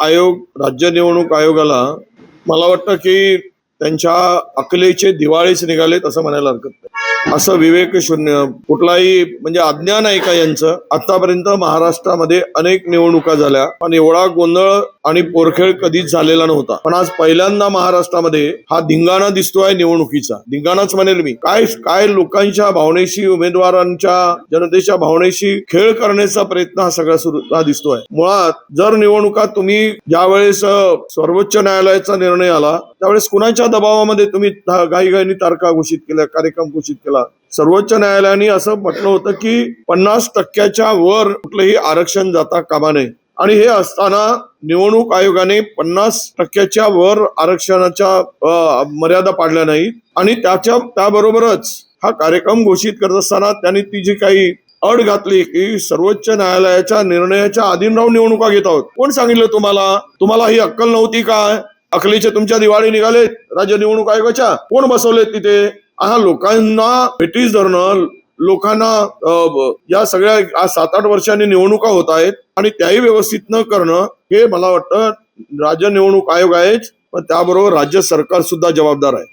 राज्य निवडणूक आयोगाला मला वाटतं की त्यांच्या अकलेचे दिवाळीच निघालेत असं म्हणायला हरकत नाही. असं विवेक शून्य कुठलाही म्हणजे अज्ञान आहे का यांचं? आतापर्यंत महाराष्ट्रामध्ये अनेक निवडणुका झाल्या पण एवढा गोंधळ आणि पोरखेळ कधीच झालेला नव्हता. पण आज पहिल्यांदा महाराष्ट्रामध्ये हा धिंगाणा दिसतोय निवडणुकीचा. धिंगाणाच म्हणेल मी. काय काय लोकांच्या भावनेशी, उमेदवारांच्या, जनतेच्या भावनेशी खेळ करण्याचा प्रयत्न हा सगळा सुरू दिसतोय. मुळात जर निवडणुका तुम्ही ज्यावेळेस सर्वोच्च न्यायालयाचा निर्णय आला त्यावेळेस कुणाच्या दबावामध्ये तुम्ही घाईघाईने तारखा घोषित केल्या, कार्यक्रम घोषित केला? सर्वोच्च न्यायालयाने असं म्हटलं होतं की 50% वर कुठलंही आरक्षण जाता कामा नये. आणि हे असताना निवडणूक आयोगाने 50% वर आरक्षणाच्या मर्यादा पाडल्या नाहीत आणि त्याबरोबरच हा कार्यक्रम घोषित करत असताना त्यांनी ती जी काही अट घातली की सर्वोच्च न्यायालयाच्या निर्णयाच्या अधीन राहून निवडणुका घेत आहोत. कोण सांगितलं तुम्हाला? तुम्हाला ही अक्कल नव्हती काय? अकलीचे तुमच्या दिवाळी निघाले राज्य निवडणूक आयोगाच्या? कोण बसवलेत तिथे? हा लोकांना भेटीस धरणं, लोकांना या सगळ्या 7-8 वर्षांनी निवडणुका होत आहेत आणि त्याही व्यवस्थित न करणं हे मला वाटतं राज्य निवडणूक आयोग आहेच पण त्याबरोबर राज्य सरकार सुद्धा जबाबदार आहे.